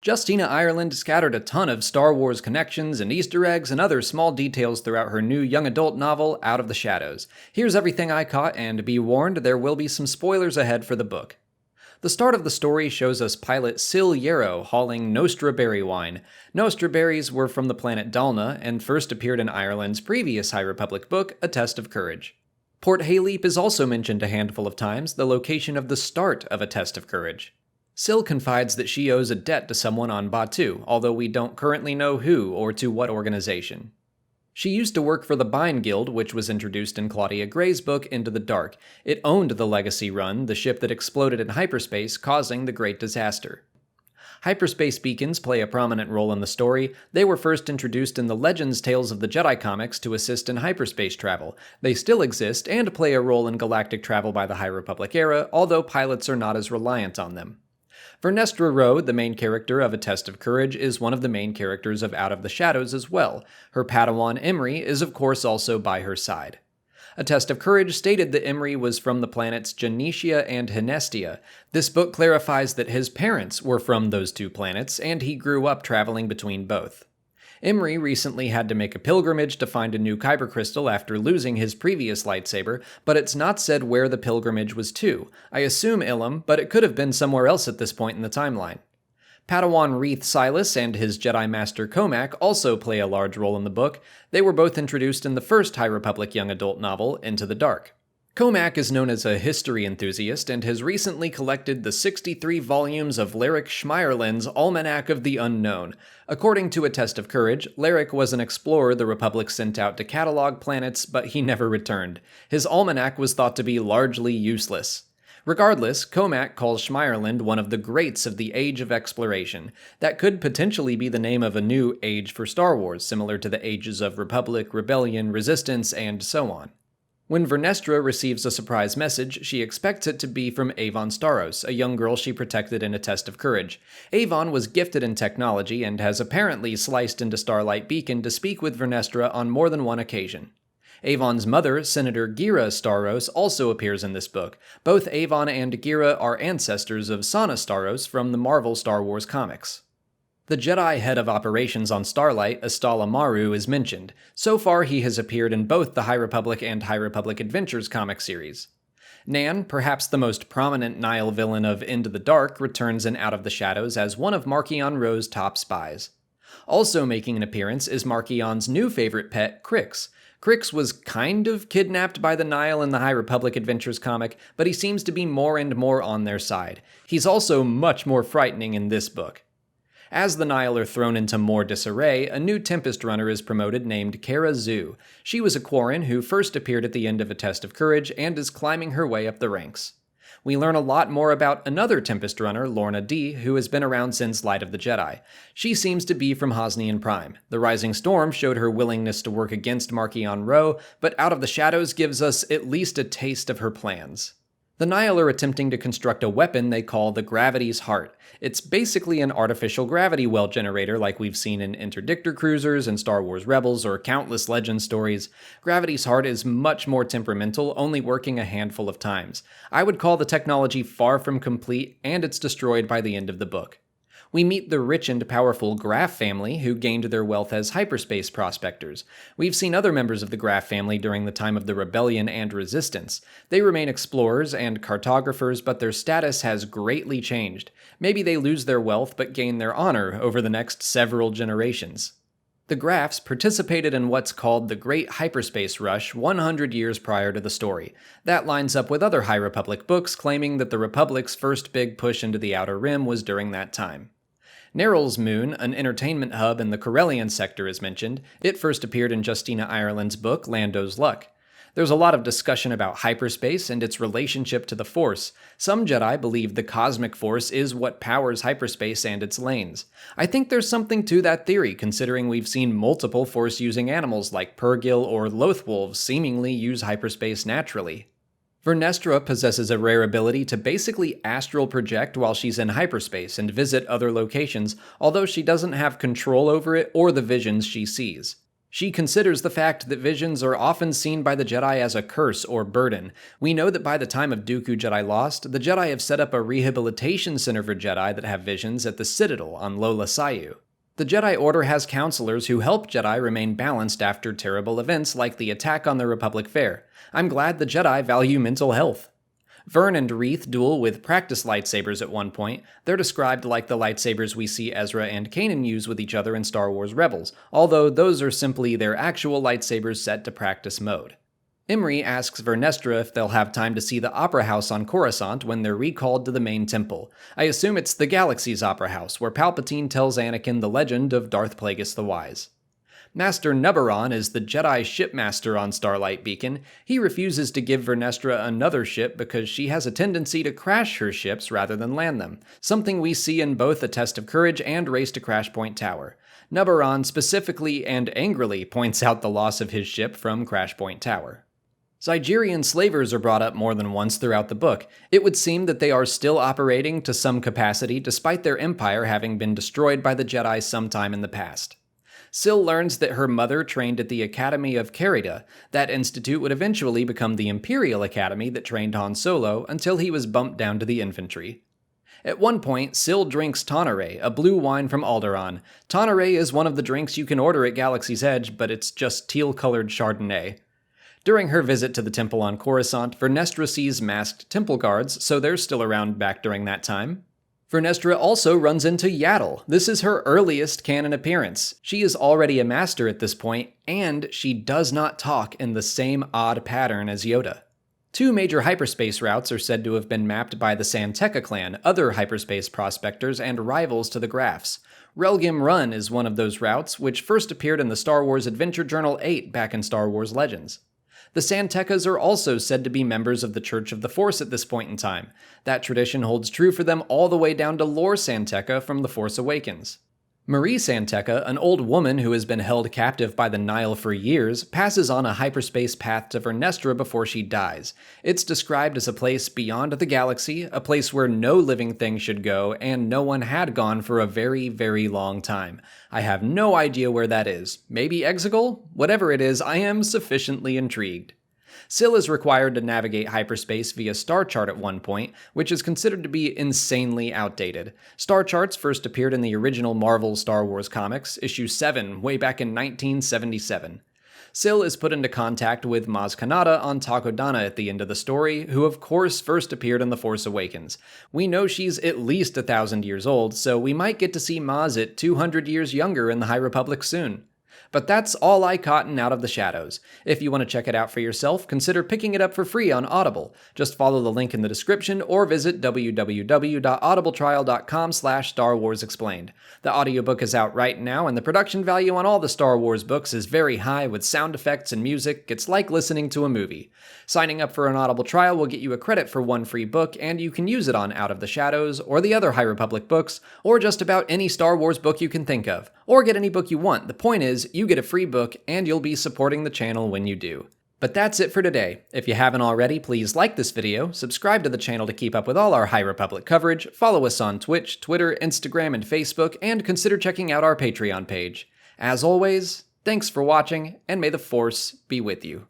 Justina Ireland scattered a ton of Star Wars connections and Easter eggs and other small details throughout her new young adult novel, Out of the Shadows. Here's everything I caught, and be warned, there will be some spoilers ahead for the book. The start of the story shows us pilot Sil Yarrow hauling Nostra berry wine. Nostra berries were from the planet Dalna, and first appeared in Ireland's previous High Republic book, A Test of Courage. Port Haleep is also mentioned a handful of times, the location of the start of A Test of Courage. Sil confides that she owes a debt to someone on Batuu, although we don't currently know who or to what organization. She used to work for the Bine Guild, which was introduced in Claudia Gray's book Into the Dark. It owned the Legacy Run, the ship that exploded in hyperspace, causing the Great Disaster. Hyperspace beacons play a prominent role in the story. They were first introduced in the Legends Tales of the Jedi comics to assist in hyperspace travel. They still exist and play a role in galactic travel by the High Republic era, although pilots are not as reliant on them. Vernestra Rwoh, the main character of A Test of Courage, is one of the main characters of Out of the Shadows as well. Her Padawan Imri is of course also by her side. A Test of Courage stated that Imri was from the planets Genetia and Hynestia. This book clarifies that his parents were from those two planets, and he grew up traveling between both. Imri recently had to make a pilgrimage to find a new Kyber crystal after losing his previous lightsaber, but it's not said where the pilgrimage was to. I assume Ilum, but it could have been somewhere else at this point in the timeline. Padawan Reath Silas and his Jedi Master Comac also play a large role in the book. They were both introduced in the first High Republic young adult novel, Into the Dark. Comac is known as a history enthusiast and has recently collected the 63 volumes of Larrick Schmeierlin's Almanac of the Unknown. According to A Test of Courage, Larrick was an explorer the Republic sent out to catalog planets, but he never returned. His almanac was thought to be largely useless. Regardless, Comac calls Schmeierlind one of the greats of the Age of Exploration. That could potentially be the name of a new age for Star Wars, similar to the ages of Republic, Rebellion, Resistance, and so on. When Vernestra receives a surprise message, she expects it to be from Avon Starros, a young girl she protected in A Test of Courage. Avon was gifted in technology and has apparently sliced into Starlight Beacon to speak with Vernestra on more than one occasion. Avon's mother, Senator Gera Starros, also appears in this book. Both Avon and Gera are ancestors of Sana Starros from the Marvel Star Wars comics. The Jedi head of operations on Starlight, Astala Maru, is mentioned. So far, he has appeared in both the High Republic and High Republic Adventures comic series. Nan, perhaps the most prominent Nihil villain of Into the Dark, returns in Out of the Shadows as one of Marchion Ro's top spies. Also making an appearance is Marchion's new favorite pet, Crix. Crix was kind of kidnapped by the Nihil in the High Republic Adventures comic, but he seems to be more and more on their side. He's also much more frightening in this book. As the Nihil are thrown into more disarray, a new Tempest runner is promoted named Kara Zu. She was a Quarren who first appeared at the end of A Test of Courage and is climbing her way up the ranks. We learn a lot more about another Tempest runner, Lorna D, who has been around since Light of the Jedi. She seems to be from Hosnian Prime. The Rising Storm showed her willingness to work against Marchion Ro, but Out of the Shadows gives us at least a taste of her plans. The Nihil are attempting to construct a weapon they call the Gravity's Heart. It's basically an artificial gravity well generator like we've seen in Interdictor cruisers and Star Wars Rebels or countless legend stories. Gravity's Heart is much more temperamental, only working a handful of times. I would call the technology far from complete, and it's destroyed by the end of the book. We meet the rich and powerful Graf family, who gained their wealth as hyperspace prospectors. We've seen other members of the Graf family during the time of the Rebellion and Resistance. They remain explorers and cartographers, but their status has greatly changed. Maybe they lose their wealth but gain their honor over the next several generations. The Grafs participated in what's called the Great Hyperspace Rush 100 years prior to the story. That lines up with other High Republic books claiming that the Republic's first big push into the Outer Rim was during that time. Neryl's Moon, an entertainment hub in the Corellian sector, is mentioned. It first appeared in Justina Ireland's book, Lando's Luck. There's a lot of discussion about hyperspace and its relationship to the Force. Some Jedi believe the cosmic force is what powers hyperspace and its lanes. I think there's something to that theory, considering we've seen multiple Force-using animals like Purrgil or Lothwolves seemingly use hyperspace naturally. Vernestra possesses a rare ability to basically astral project while she's in hyperspace and visit other locations, although she doesn't have control over it or the visions she sees. She considers the fact that visions are often seen by the Jedi as a curse or burden. We know that by the time of Dooku Jedi Lost, the Jedi have set up a rehabilitation center for Jedi that have visions at the Citadel on Lola Sayu. The Jedi Order has counselors who help Jedi remain balanced after terrible events like the attack on the Republic Fair. I'm glad the Jedi value mental health. Vern and Reeth duel with practice lightsabers at one point. They're described like the lightsabers we see Ezra and Kanan use with each other in Star Wars Rebels, although those are simply their actual lightsabers set to practice mode. Imri asks Vernestra if they'll have time to see the Opera House on Coruscant when they're recalled to the main temple. I assume it's the Galaxy's Opera House, where Palpatine tells Anakin the legend of Darth Plagueis the Wise. Master Nubaron is the Jedi shipmaster on Starlight Beacon. He refuses to give Vernestra another ship because she has a tendency to crash her ships rather than land them, something we see in both A Test of Courage and Race to Crash Point Tower. Nubaron specifically and angrily points out the loss of his ship from Crash Point Tower. Zygerian slavers are brought up more than once throughout the book. It would seem that they are still operating to some capacity despite their empire having been destroyed by the Jedi sometime in the past. Syl learns that her mother trained at the Academy of Carida. That institute would eventually become the Imperial Academy that trained Han Solo until he was bumped down to the infantry. At one point, Syl drinks Tonneray, a blue wine from Alderaan. Tonneray is one of the drinks you can order at Galaxy's Edge, but it's just teal-colored Chardonnay. During her visit to the temple on Coruscant, Vernestra sees masked temple guards, so they're still around back during that time. Vernestra also runs into Yaddle. This is her earliest canon appearance. She is already a master at this point, and she does not talk in the same odd pattern as Yoda. Two major hyperspace routes are said to have been mapped by the Santeca clan, other hyperspace prospectors and rivals to the Graphs. Relgim Run is one of those routes, which first appeared in the Star Wars Adventure Journal 8 back in Star Wars Legends. The Santecas are also said to be members of the Church of the Force at this point in time. That tradition holds true for them all the way down to Lor Santeca from The Force Awakens. Marie Santeca, an old woman who has been held captive by the Nile for years, passes on a hyperspace path to Vernestra before she dies. It's described as a place beyond the galaxy, a place where no living thing should go, and no one had gone for a very, very long time. I have no idea where that is. Maybe Exegol? Whatever it is, I am sufficiently intrigued. Syl is required to navigate hyperspace via star chart at one point, which is considered to be insanely outdated. Star charts first appeared in the original Marvel Star Wars comics, issue 7, way back in 1977. Syl is put into contact with Maz Kanata on Takodana at the end of the story, who of course first appeared in The Force Awakens. We know she's at least 1,000 years old, so we might get to see Maz at 200 years younger in the High Republic soon. But that's all I caught in Out of the Shadows. If you want to check it out for yourself, consider picking it up for free on Audible. Just follow the link in the description or visit www.audibletrial.com/Star Wars Explained. The audiobook is out right now, and the production value on all the Star Wars books is very high with sound effects and music. It's like listening to a movie. Signing up for an Audible trial will get you a credit for one free book, and you can use it on Out of the Shadows, or the other High Republic books, or just about any Star Wars book you can think of. Or get any book you want. The point is, you get a free book, and you'll be supporting the channel when you do. But that's it for today. If you haven't already, please like this video, subscribe to the channel to keep up with all our High Republic coverage, follow us on Twitch, Twitter, Instagram, and Facebook, and consider checking out our Patreon page. As always, thanks for watching, and may the Force be with you.